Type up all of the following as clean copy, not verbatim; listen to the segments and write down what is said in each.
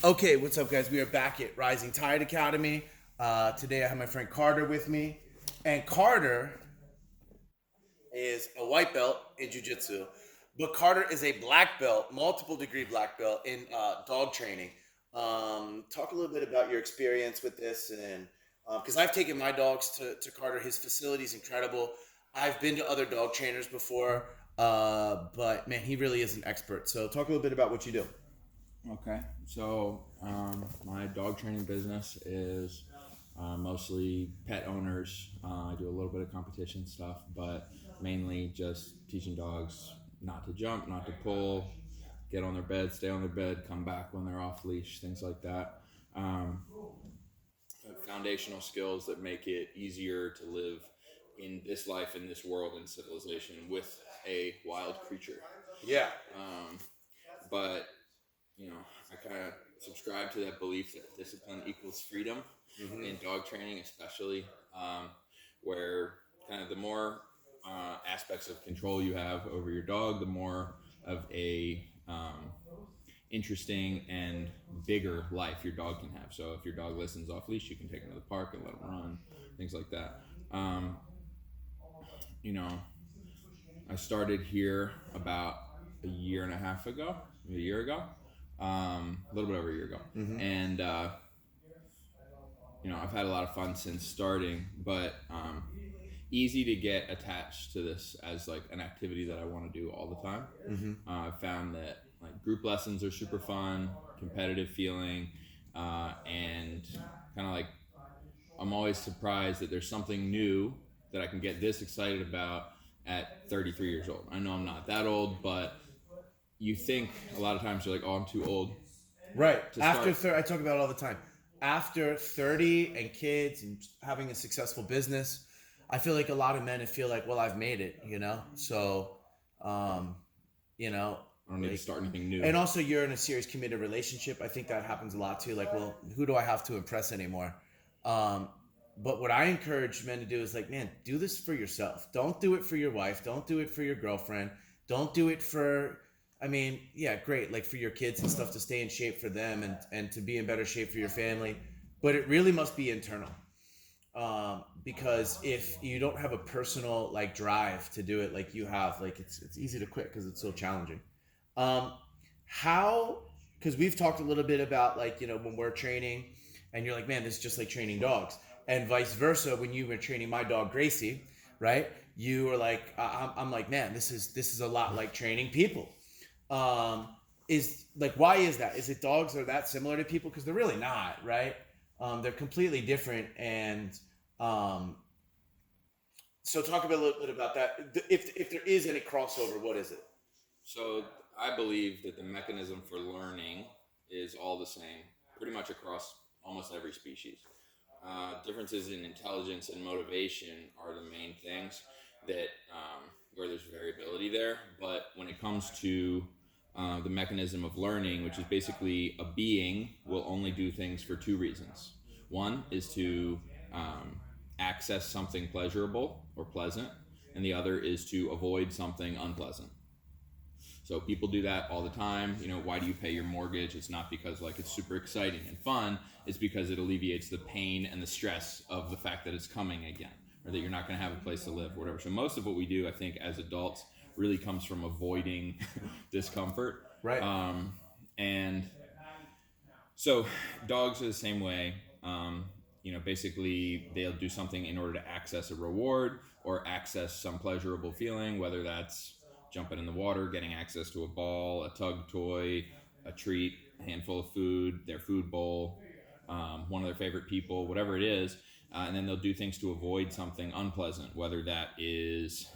Okay, what's up, guys? We are back at Rising Tide Academy. Today I have my friend Carter with me. And Carter is a white belt in Jiu-Jitsu, but Carter is a black belt, multiple degree black belt in dog training. Talk a little bit about your experience with this, and because I've taken my dogs to Carter. His facility is incredible. I've been to other dog trainers before, but man, he really is an expert. So talk a little bit about what you do. Okay, so my dog training business is mostly pet owners. I do a little bit of competition stuff, but mainly just teaching dogs not to jump, not to pull, get on their bed, stay on their bed, come back when they're off leash, things like that. Um, Foundational skills that make it easier to live in this life, in this world, in civilization with a wild creature. Yeah. Um, but I kind of subscribe to that belief that discipline equals freedom in dog training, especially where kind of the more aspects of control you have over your dog, the more of a interesting and bigger life your dog can have. So if your dog listens off leash, you can take him to the park and let him run, things like that. Um, you know, I started here about a year and a half ago, a year ago, a little bit over a year ago, and I've had a lot of fun since starting. But easy to get attached to this as like an activity that I want to do all the time. I've found that like group lessons are super fun, competitive feeling, and kind of like I'm always surprised that there's something new that I can get this excited about at 33 years old. I know I'm not that old, but you think a lot of times you're like, oh, I'm too old Right. to After start. 30, I talk about it all the time. After 30 and kids and having a successful business, I feel like a lot of men feel like, well, I've made it, you know? So, um, you know, I don't need to like, start anything new. and also you're in a serious committed relationship. I think that happens a lot too. Like, well, who do I have to impress anymore? Um, but what I encourage men to do is like, man, do this for yourself. Don't do it for your wife. Don't do it for your girlfriend. Don't do it for, I mean, yeah, great, like for your kids and stuff to stay in shape for them and to be in better shape for your family. But it really must be internal. Because if you don't have a personal like drive to do it like you have, like it's easy to quit because it's so challenging. Um, how? Because we've talked a little bit about like when we're training, and you're like, man, this is just like training dogs, and vice versa. When you were training my dog Gracie, right? You were like, I'm like, man, this is a lot like training people. Um, is like, why is that? Is it dogs are that similar to people? Because they're really not, right? They're completely different, and um, so talk a little bit about that. If there is any crossover, what is it? So I believe that the mechanism for learning is all the same, pretty much across almost every species. Differences in intelligence and motivation are the main things that where there's variability there. But when it comes to the mechanism of learning, which is basically a being will only do things for two reasons. One is to access something pleasurable or pleasant, and the other is to avoid something unpleasant. So people do that all the time. Why do you pay your mortgage? It's not because like it's super exciting and fun. It's because it alleviates the pain and the stress of the fact that it's coming again, or that you're not going to have a place to live, or whatever. So most of what we do, I think, as adults, really comes from avoiding discomfort. Right. And so dogs are the same way. Basically they'll do something in order to access a reward or access some pleasurable feeling, whether that's jumping in the water, getting access to a ball, a tug toy, a treat, a handful of food, their food bowl, one of their favorite people, whatever it is. And then they'll do things to avoid something unpleasant, whether that is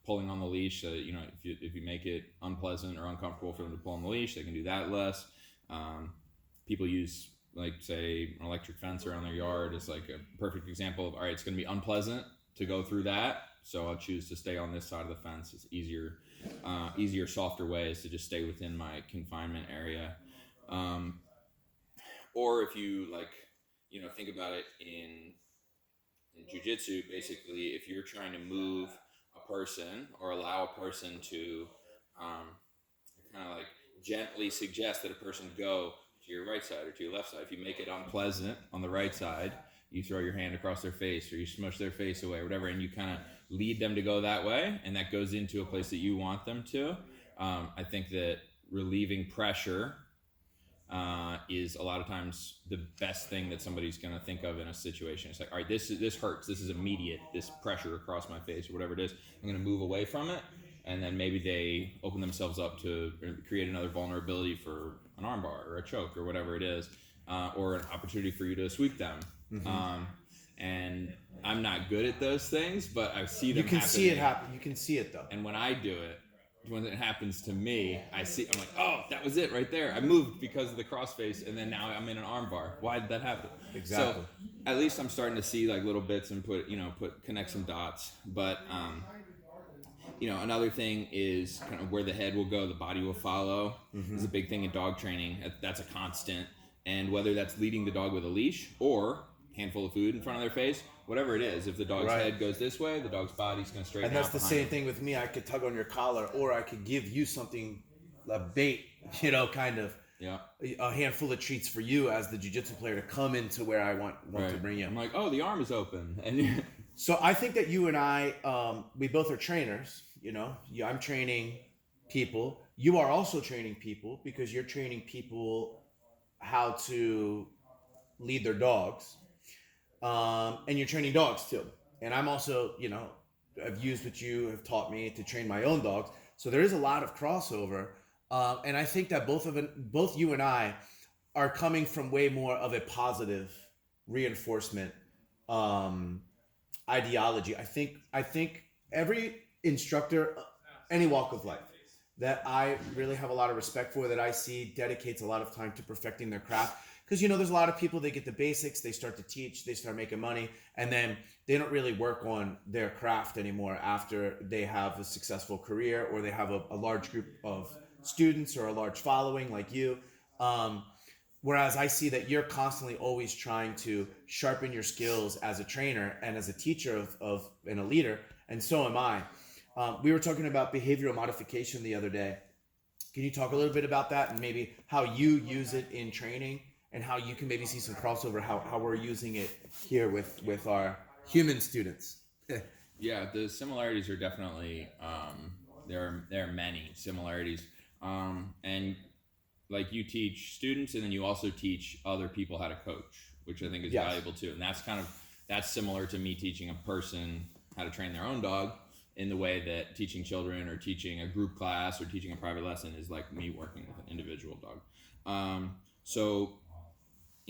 pulling on the leash. So that, if you make it unpleasant or uncomfortable for them to pull on the leash, they can do that less. People use like say an electric fence around their yard is like a perfect example of, all right, it's going to be unpleasant to go through that, so I'll choose to stay on this side of the fence. It's easier, softer ways to just stay within my confinement area. Or if you like, think about it in jiu-jitsu, basically, if you're trying to move a person or allow a person to kind of like gently suggest that a person go to your right side or to your left side. If you make it unpleasant on the right side, you throw your hand across their face or you smush their face away or whatever, and you kind of lead them to go that way, and that goes into a place that you want them to. I think that relieving pressure is a lot of times the best thing that somebody's going to think of in a situation. It's like, all right, this hurts. This is immediate. This pressure across my face or whatever it is. I'm going to move away from it, and then maybe they open themselves up to create another vulnerability for an armbar or a choke or whatever it is, or an opportunity for you to sweep them. Mm-hmm. And I'm not good at those things, but I see them. You can see it happen. You can see it though. And when I do it, when it happens to me, I'm like, oh, that was it right there. I moved because of the crossface, and then now I'm in an armbar. Why did that happen? Exactly. So at least I'm starting to see like little bits and connect some dots. But another thing is kind of where the head will go, the body will follow. Mm-hmm. Is a big thing in dog training. That's a constant. And whether that's leading the dog with a leash or handful of food in front of their face, whatever it is, if the dog's head goes this way, the dog's body's going to straighten out. And that's the same thing with me. I could tug on your collar, or I could give you something, a bait, kind of. Yeah. A handful of treats for you as the jiu-jitsu player to come into where I want to bring you. I'm like, oh, the arm is open. And so I think that you and I, we both are trainers. I'm training people. You are also training people because you're training people how to lead their dogs. And you're training dogs too. And I'm also, I've used what you have taught me to train my own dogs. So there is a lot of crossover. And I think that both you and I are coming from way more of a positive reinforcement ideology. I think every instructor, any walk of life, that I really have a lot of respect for, that I see dedicates a lot of time to perfecting their craft. Because, there's a lot of people, they get the basics, they start to teach, they start making money, and then they don't really work on their craft anymore after they have a successful career or they have a large group of students or a large following like you. Whereas I see that you're constantly always trying to sharpen your skills as a trainer and as a teacher and a leader, and so am I. We were talking about behavioral modification the other day. Can you talk a little bit about that and maybe how you use it in training? And how you can maybe see some crossover, how we're using it here with our human students. Yeah, the similarities are definitely, there are many similarities. And like you teach students, and then you also teach other people how to coach, which I think is valuable too. And that's similar to me teaching a person how to train their own dog, in the way that teaching children or teaching a group class or teaching a private lesson is like me working with an individual dog. So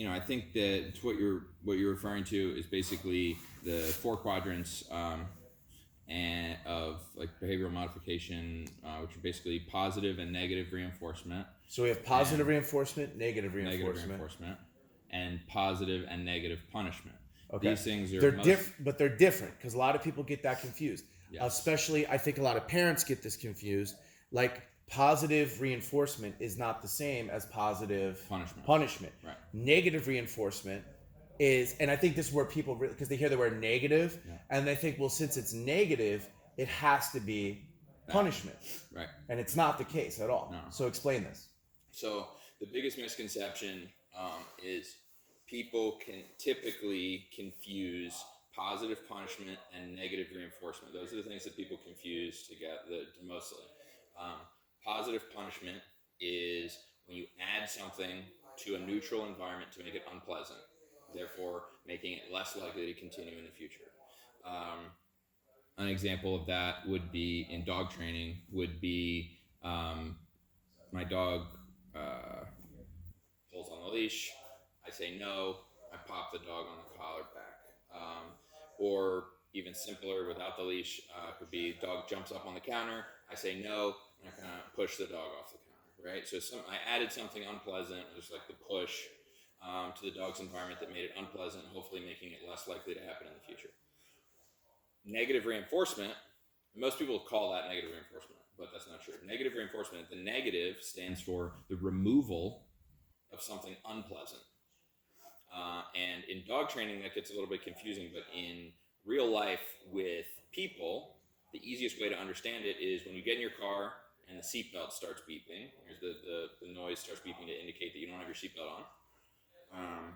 I think that what you're referring to is basically the 4 quadrants and of like behavioral modification, which are basically positive and negative reinforcement. So we have positive reinforcement, negative reinforcement, and positive and negative punishment. Okay. These things are but they're different because a lot of people get that confused. Yes. Especially, I think a lot of parents get this confused. Like, positive reinforcement is not the same as positive punishment. Right. Negative reinforcement is, and I think this is where people really, because they hear the word negative, and they think, well, since it's negative, it has to be punishment. Right. And it's not the case at all. No. So explain this. So the biggest misconception is people can typically confuse positive punishment and negative reinforcement. Those are the things that people confuse together mostly. Positive punishment is when you add something to a neutral environment to make it unpleasant, therefore making it less likely to continue in the future. An example of that would be in dog training would be my dog pulls on the leash, I say no, I pop the dog on the collar back. Or even simpler without the leash could be dog jumps up on the counter, I say no, and I kind of push the dog off the counter, right? So I added something unpleasant, just like the push, to the dog's environment that made it unpleasant, hopefully making it less likely to happen in the future. Negative reinforcement, most people call that negative reinforcement, but that's not true. Negative reinforcement, the negative stands for the removal of something unpleasant. And in dog training, that gets a little bit confusing, but in real life with people, the easiest way to understand it is when you get in your car and the seatbelt starts beeping, or the noise starts beeping to indicate that you don't have your seatbelt on.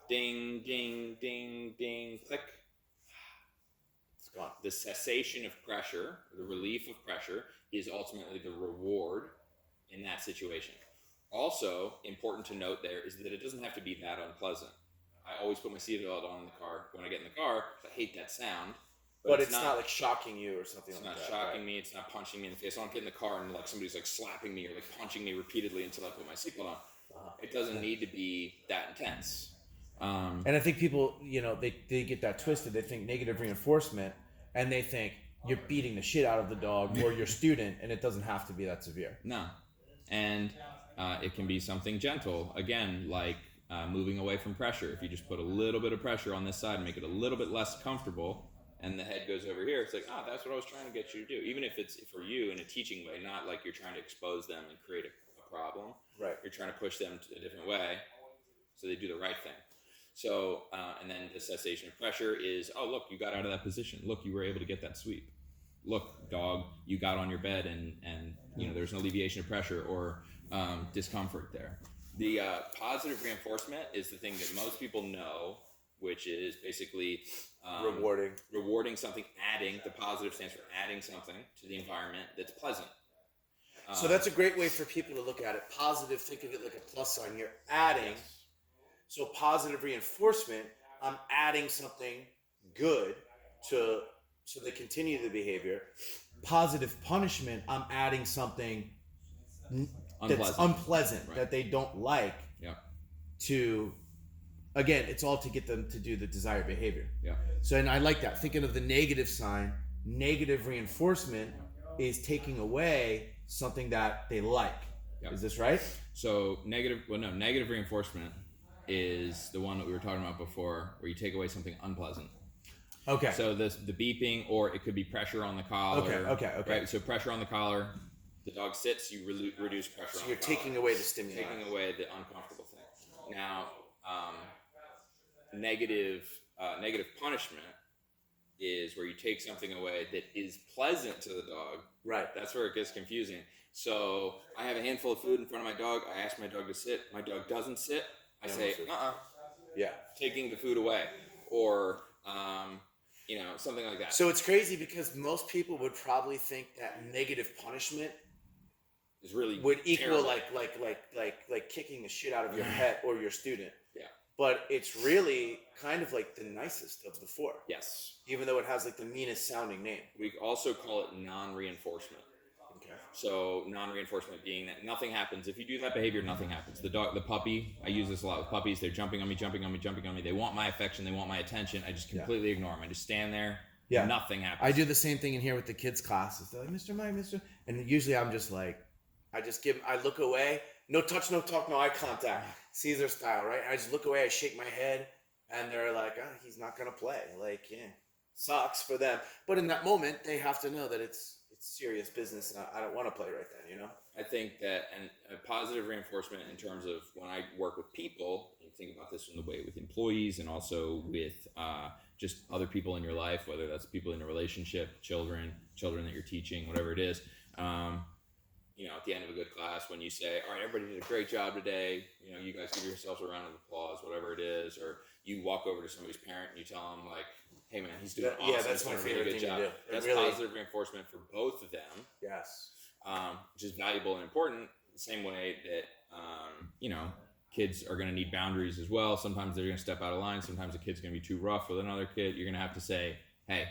Ding, ding, ding, ding, click. It's gone. The cessation of pressure, the relief of pressure, is ultimately the reward in that situation. Also, important to note there is that it doesn't have to be that unpleasant. I always put my seatbelt on in the car when I get in the car. I hate that sound. But it's not like shocking you or something like that. It's not shocking me. It's not punching me in the face. I don't get in the car and like somebody's like slapping me or like punching me repeatedly until I put my seatbelt on. It doesn't need to be that intense. And I think people, they get that twisted. They think negative reinforcement, and they think you're beating the shit out of the dog or your student, and it doesn't have to be that severe. No. And it can be something gentle. Again, like moving away from pressure. If you just put a little bit of pressure on this side and make it a little bit less comfortable, and the head goes over here, it's like, that's what I was trying to get you to do. Even if it's for you in a teaching way, not like you're trying to expose them and create a problem. Right. You're trying to push them to a different way so they do the right thing. So, and then the cessation of pressure is, look, you got out of that position. Look, you were able to get that sweep. Look, dog, you got on your bed and there's an alleviation of pressure or discomfort there. The positive reinforcement is the thing that most people know, which is basically rewarding something, adding. The positive stands for adding something to the environment that's pleasant. So that's a great way for people to look at it. Positive, think of it like a plus sign. You're adding. Yes. So positive reinforcement, I'm adding something good so they continue the behavior. Positive punishment, I'm adding something that's unpleasant right. that they don't like to, again, it's all to get them to do the desired behavior. Yeah. So, and I like that. Thinking of the negative sign, negative reinforcement is taking away something that they like. Yep. Is this right? So negative reinforcement is the one that we were talking about before, where you take away something unpleasant. Okay. So the beeping, or it could be pressure on the collar. Okay. Right. So pressure on the collar. The dog sits. You reduce pressure. So on you're the collar. taking away the stimuli. Taking away the uncomfortable thing. Now, negative punishment is where you take something away that is pleasant to the dog. Right. That's where it gets confusing. So I have a handful of food in front of my dog. I ask my dog to sit. My dog doesn't sit. I say, Yeah. Taking the food away. Or, something like that. So it's crazy because most people would probably think that negative punishment is really would equal terrible. like kicking the shit out of your pet or your student. Yeah. But it's really kind of like the nicest of the four. Yes. Even though it has like the meanest sounding name. We also call it non-reinforcement. Okay. So non-reinforcement being that nothing happens. If you do that behavior, nothing happens. The puppy, I use this a lot with puppies. They're jumping on me. They want my affection. They want my attention. I just completely ignore them. I just stand there. Yeah. Nothing happens. I do the same thing in here with the kids' classes. They're like, Mr. Mike, Mr. And usually I'm just like, I look away. No touch, no talk, no eye contact. Caesar style, right? I just look away. I shake my head. And they're like, he's not going to play. Like, sucks for them. But in that moment, they have to know that it's serious business, and I don't want to play right then, I think that, and a positive reinforcement in terms of when I work with people, and think about this in the way with employees and also with just other people in your life, whether that's people in a relationship, children that you're teaching, whatever it is. At the end of a good class, when you say, all right, everybody did a great job today, you guys give yourselves a round of applause, whatever it is, or you walk over to somebody's parent and you tell them, like, hey man, he's doing awesome. Yeah, that's my favorite thing to do. That's really positive reinforcement for both of them. Yes. Which is valuable and important. The same way that kids are going to need boundaries as well. Sometimes they're going to step out of line. Sometimes a kid's going to be too rough with another kid. You're going to have to say, hey,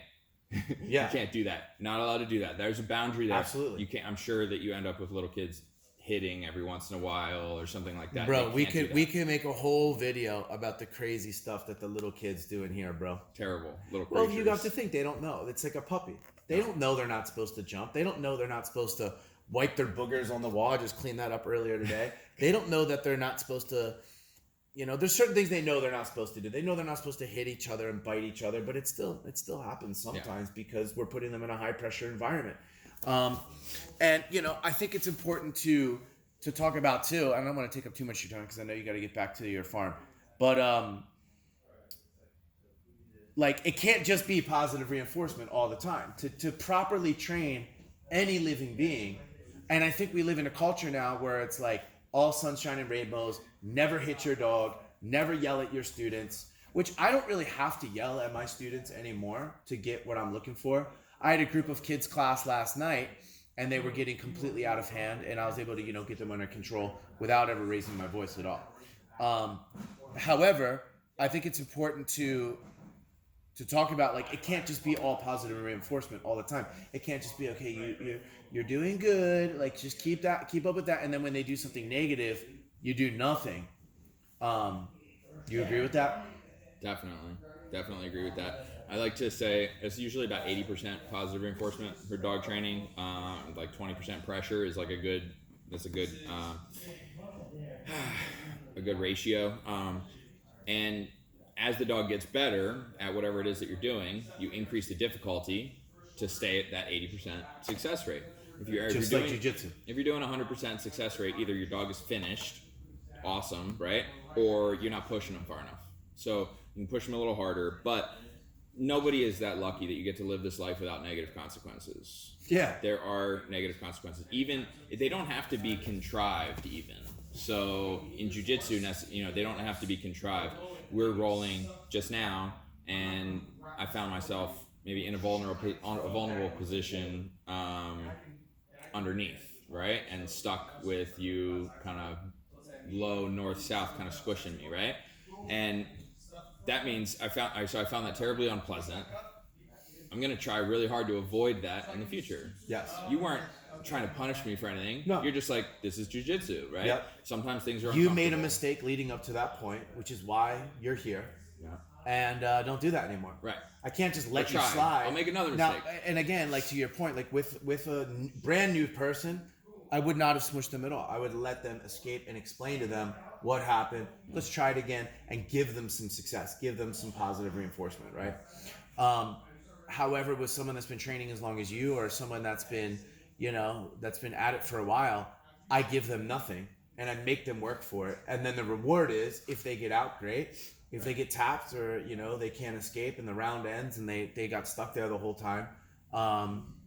you can't do that. Not allowed to do that. There's a boundary there. Absolutely. You can't. I'm sure that you end up with little kids hitting every once in a while or something like that. Bro, we can make a whole video about the crazy stuff that the little kids do in here, bro. Terrible little creatures. Well, you have to think they don't know. It's like a puppy. They don't know they're not supposed to jump. They don't know they're not supposed to wipe their boogers on the wall. I just cleaned that up earlier today. They don't know that they're not supposed to, there's certain things they know they're not supposed to do. They know they're not supposed to hit each other and bite each other, but it still happens sometimes because we're putting them in a high pressure environment. And I think it's important to talk about too. I don't want to take up too much of your time because I know you got to get back to your farm, but it can't just be positive reinforcement all the time. To properly train any living being, And I think we live in a culture now where it's like all sunshine and rainbows, never hit your dog, never yell at your students, which I don't really have to yell at my students anymore to get what I'm looking for. I had a group of kids class last night and they were getting completely out of hand, and I was able to, get them under control without ever raising my voice at all. Um, However, I think it's important to talk about, like, it can't just be all positive reinforcement all the time. It can't just be, okay, you're doing good, like, just keep up with that, and then when they do something negative, you do nothing. You agree with that? Definitely agree with that. I like to say it's usually about 80% positive reinforcement for dog training. Like 20% pressure is like a good a good ratio. And as the dog gets better at whatever it is that you're doing, you increase the difficulty to stay at that 80% success rate. If you're like Jiu-Jitsu. If you're doing 100% success rate, either your dog is finished, awesome, right? Or you're not pushing them far enough. So you can push them a little harder, but nobody is that lucky that you get to live this life without negative consequences. Yeah. There are negative consequences. Even they don't have to be contrived even. So in jiu-jitsu, they don't have to be contrived. We're rolling just now, and I found myself maybe in a vulnerable position underneath, right, and stuck with you kind of low north-south, kind of squishing me, right, and that means I found that terribly unpleasant. I'm gonna try really hard to avoid that in the future. Yes. You weren't trying to punish me for anything. No. You're just like, this is jiu-jitsu, right? Yep. Sometimes things are You made a mistake leading up to that point, which is why you're here. Yeah. And don't do that anymore. Right. I can't just let you try. slide. I'll make another Now, mistake. and again, like to your point, like with a brand new person, I would not have smushed them at all. I would let them escape and explain to them what happened. Let's try it again and give them some success. Give them some positive reinforcement, right? However, with someone that's been training as long as you, or someone that's been at it for a while, I give them nothing and I make them work for it. And then the reward is, if they get out, great. If they get tapped, or they can't escape and the round ends and they got stuck there the whole time,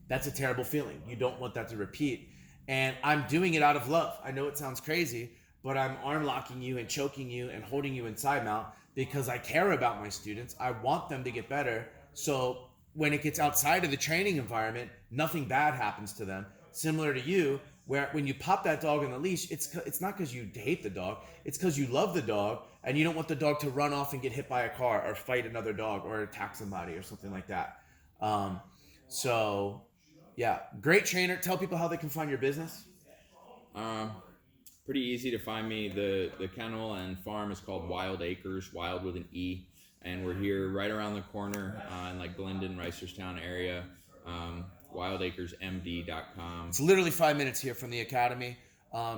that's a terrible feeling. You don't want that to repeat. And I'm doing it out of love. I know it sounds crazy, but I'm arm locking you and choking you and holding you inside mount because I care about my students. I want them to get better. So when it gets outside of the training environment, nothing bad happens to them. Similar to you, where when you pop that dog on the leash, it's not because you hate the dog. It's because you love the dog and you don't want the dog to run off and get hit by a car or fight another dog or attack somebody or something like that. So, yeah, great trainer. Tell people how they can find your business. Pretty easy to find me. The kennel and farm is called Wild Acres, Wild with an E, and we're here right around the corner in like Glendon, Reisterstown area. WildAcresMD.com. It's literally 5 minutes here from the academy.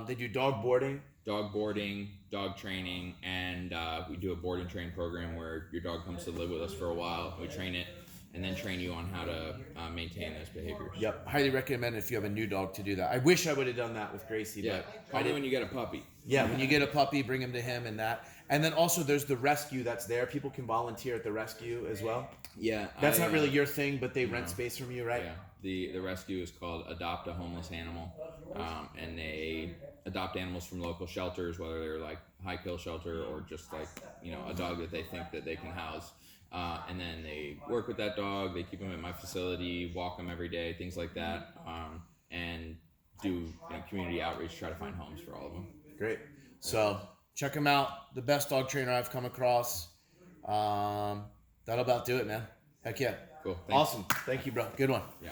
They do dog boarding, dog training, and we do a board and train program where your dog comes to live with us for a while. We train it and then train you on how to maintain those behaviors. Yep, highly recommend if you have a new dog to do that. I wish I would have done that with Gracie. Yeah, but call me when you get a puppy. Yeah, when you get a puppy, bring him to him and that. And then also there's the rescue that's there. People can volunteer at the rescue as well. Yeah. That's not really your thing, but they rent space from you, right? Yeah. The rescue is called Adopt a Homeless Animal. And they adopt animals from local shelters, whether they're like high kill shelter or just like, a dog that they think that they can house. And then they work with that dog. They keep them at my facility, walk them every day, things like that. And do community outreach, try to find homes for all of them. Great. So check him out. The best dog trainer I've come across. That'll about do it, man. Heck yeah. Cool. Thanks. Awesome. Thank you, bro. Good one. Yeah.